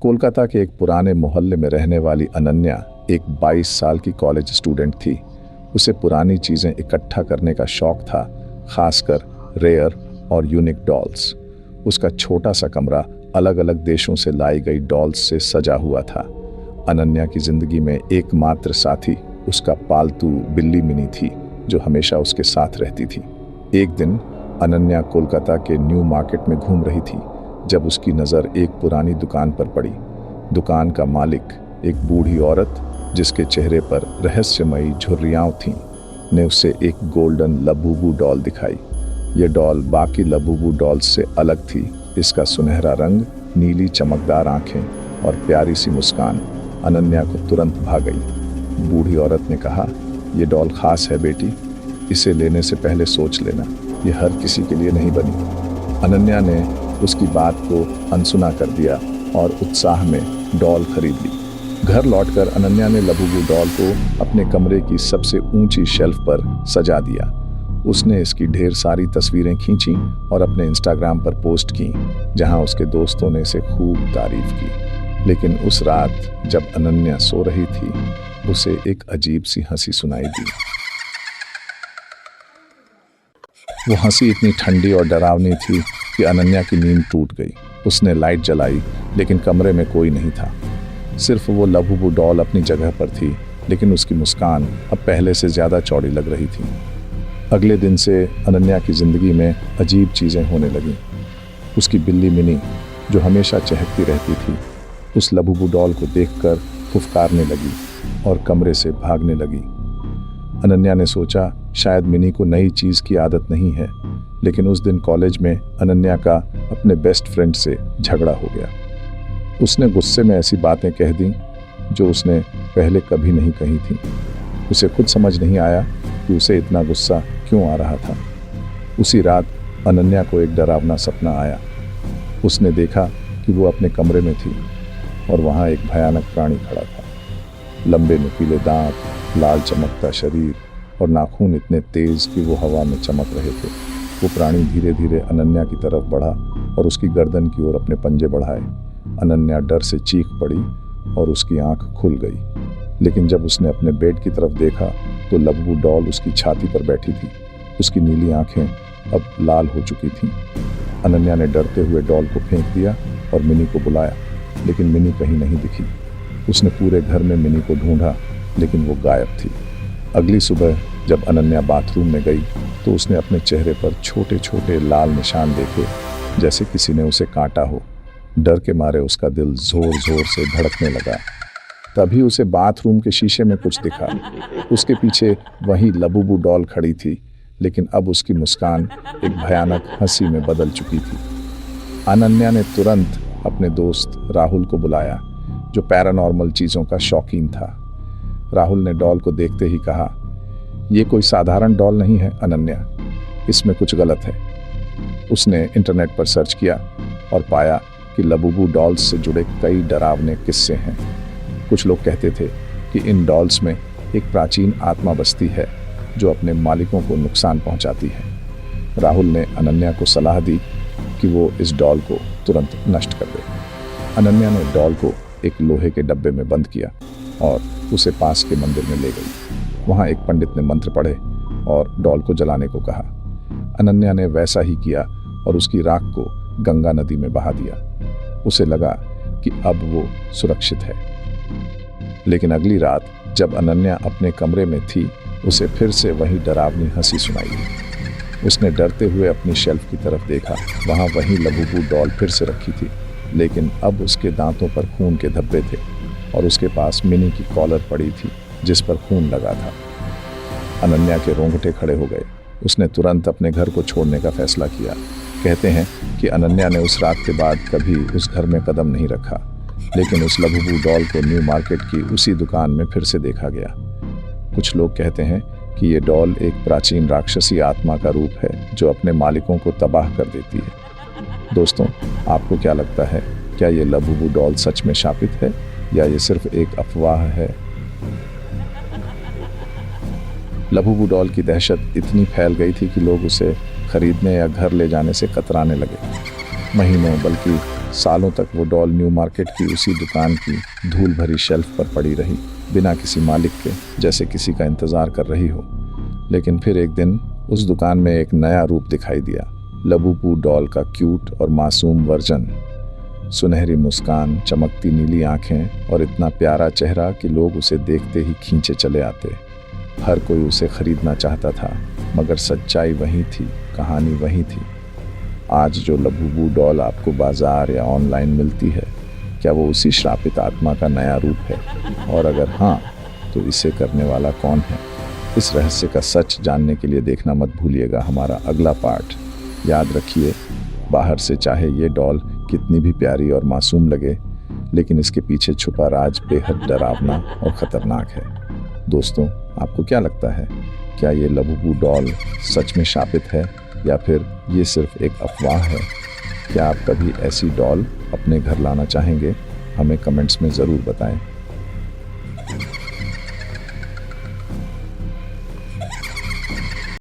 कोलकाता के एक पुराने मोहल्ले में रहने वाली अनन्या एक 22 साल की कॉलेज स्टूडेंट थी। उसे पुरानी चीज़ें इकट्ठा करने का शौक था, खासकर रेयर और यूनिक डॉल्स। उसका छोटा सा कमरा अलग अलग देशों से लाई गई डॉल्स से सजा हुआ था। अनन्या की जिंदगी में एकमात्र साथी उसका पालतू बिल्ली मिनी थी, जो हमेशा उसके साथ रहती थी। एक दिन अनन्या कोलकाता के न्यू मार्केट में घूम रही थी जब उसकी नज़र एक पुरानी दुकान पर पड़ी। दुकान का मालिक, एक बूढ़ी औरत जिसके चेहरे पर रहस्यमयी झुर्रियाँ थीं, ने उसे एक गोल्डन लबूबू डॉल दिखाई। यह डॉल बाकी लबूबू डॉल्स से अलग थी। इसका सुनहरा रंग, नीली चमकदार आंखें और प्यारी सी मुस्कान अनन्या को तुरंत भा गई। बूढ़ी औरत ने कहा, "यह डॉल खास है बेटी, इसे लेने से पहले सोच लेना, यह हर किसी के लिए नहीं बनी।" अनन्या ने उसकी बात को अनसुना कर दिया और उत्साह में डॉल खरीद ली। घर लौटकर अनन्या ने लबूबू डॉल को अपने कमरे की सबसे ऊंची शेल्फ पर सजा दिया। उसने इसकी ढेर सारी तस्वीरें खींची और अपने इंस्टाग्राम पर पोस्ट की, जहां उसके दोस्तों ने इसे खूब तारीफ की। लेकिन उस रात जब अनन्या सो रही थी, उसे एक अजीब सी हंसी सुनाई दी। वो हंसी इतनी ठंडी और डरावनी थी कि अनन्या की नींद टूट गई। उसने लाइट जलाई, लेकिन कमरे में कोई नहीं था। सिर्फ वो लबूबू डॉल अपनी जगह पर थी, लेकिन उसकी मुस्कान अब पहले से ज़्यादा चौड़ी लग रही थी। अगले दिन से अनन्या की ज़िंदगी में अजीब चीज़ें होने लगीं। उसकी बिल्ली मिनी, जो हमेशा चहकती रहती थी, उस लबूबू डॉल को देखकर फुफकारने लगी और कमरे से भागने लगी। अनन्या ने सोचा, शायद मिनी को नई चीज़ की आदत नहीं है। लेकिन उस दिन कॉलेज में अनन्या का अपने बेस्ट फ्रेंड से झगड़ा हो गया। उसने गुस्से में ऐसी बातें कह दी जो उसने पहले कभी नहीं कही थी। उसे खुद समझ नहीं आया कि उसे इतना गुस्सा क्यों आ रहा था। उसी रात अनन्या को एक डरावना सपना आया। उसने देखा कि वो अपने कमरे में थी और वहाँ एक भयानक प्राणी खड़ा था। लंबे नुकीले दांत, लाल चमकता शरीर और नाखून इतने तेज कि वो हवा में चमक रहे थे। वो प्राणी धीरे धीरे अनन्या की तरफ बढ़ा और उसकी गर्दन की ओर अपने पंजे बढ़ाए। अनन्या डर से चीख पड़ी और उसकी आंख खुल गई। लेकिन जब उसने अपने बेड की तरफ देखा तो लबूबू डॉल उसकी छाती पर बैठी थी। उसकी नीली आंखें अब लाल हो चुकी थीं। अनन्या ने डरते हुए डॉल को फेंक दिया और मिनी को बुलाया, लेकिन मिनी कहीं नहीं दिखी। उसने पूरे घर में मिनी को ढूंढा, लेकिन वो गायब थी। अगली सुबह जब अनन्या बाथरूम में गई तो उसने अपने चेहरे पर छोटे छोटे लाल निशान देखे, जैसे किसी ने उसे काटा हो। डर के मारे उसका दिल जोर जोर से धड़कने लगा। तभी उसे बाथरूम के शीशे में कुछ दिखा। उसके पीछे वही लबूबू डॉल खड़ी थी, लेकिन अब उसकी मुस्कान एक भयानक हंसी में बदल चुकी थी। अनन्या ने तुरंत अपने दोस्त राहुल को बुलाया, जो पैरानॉर्मल चीज़ों का शौकीन था। राहुल ने डॉल को देखते ही कहा, "ये कोई साधारण डॉल नहीं है अनन्या, इसमें कुछ गलत है।" उसने इंटरनेट पर सर्च किया और पाया कि लबूबू डॉल्स से जुड़े कई डरावने किस्से हैं। कुछ लोग कहते थे कि इन डॉल्स में एक प्राचीन आत्मा बसती है जो अपने मालिकों को नुकसान पहुंचाती है। राहुल ने अनन्या को सलाह दी कि वो इस डॉल को तुरंत नष्ट कर दे। अनन्या ने डॉल को एक लोहे के डब्बे में बंद किया और उसे पास के मंदिर में ले गई। वहाँ एक पंडित ने मंत्र पढ़े और डॉल को जलाने को कहा। अनन्या ने वैसा ही किया और उसकी राख को गंगा नदी में बहा दिया। उसे लगा कि अब वो सुरक्षित है। लेकिन अगली रात जब अनन्या अपने कमरे में थी, उसे फिर से वही डरावनी हंसी सुनाई दी। उसने डरते हुए अपनी शेल्फ की तरफ देखा। वहाँ वही लबूबू डॉल फिर से रखी थी, लेकिन अब उसके दांतों पर खून के धब्बे थे और उसके पास मिनी की कॉलर पड़ी थी जिस पर खून लगा था। अनन्या के रोंगटे खड़े हो गए। उसने तुरंत अपने घर को छोड़ने का फैसला किया। कहते हैं कि अनन्या ने उस रात के बाद कभी उस घर में कदम नहीं रखा, लेकिन उस लबूबू डॉल को न्यू मार्केट की उसी दुकान में फिर से देखा गया। कुछ लोग कहते हैं कि ये डॉल एक प्राचीन राक्षसी आत्मा का रूप है जो अपने मालिकों को तबाह कर देती है। दोस्तों, आपको क्या लगता है, क्या ये लबूबू डॉल सच में शापित है या ये सिर्फ एक अफवाह है? लबूबू डॉल की दहशत इतनी फैल गई थी कि लोग उसे खरीदने या घर ले जाने से कतराने लगे। महीनों बल्कि सालों तक वो डॉल न्यू मार्केट की उसी दुकान की धूल भरी शेल्फ पर पड़ी रही, बिना किसी मालिक के, जैसे किसी का इंतज़ार कर रही हो। लेकिन फिर एक दिन उस दुकान में एक नया रूप दिखाई दिया, लबूबू डॉल का क्यूट और मासूम वर्जन। सुनहरी मुस्कान, चमकती नीली आंखें और इतना प्यारा चेहरा कि लोग उसे देखते ही खींचे चले आते। हर कोई उसे खरीदना चाहता था, मगर सच्चाई वही थी, कहानी वही थी। आज जो लबूबू डॉल आपको बाजार या ऑनलाइन मिलती है, क्या वो उसी श्रापित आत्मा का नया रूप है? और अगर हाँ, तो इसे करने वाला कौन है? इस रहस्य का सच जानने के लिए देखना मत भूलिएगा हमारा अगला पार्ट। याद रखिए, बाहर से चाहे ये डॉल कितनी भी प्यारी और मासूम लगे, लेकिन इसके पीछे छुपा राज बेहद डरावना और ख़तरनाक है। दोस्तों, आपको क्या लगता है? क्या ये लबूबू डॉल सच में शापित है या फिर ये सिर्फ एक अफवाह है? क्या आप कभी ऐसी डॉल अपने घर लाना चाहेंगे? हमें कमेंट्स में ज़रूर बताएं।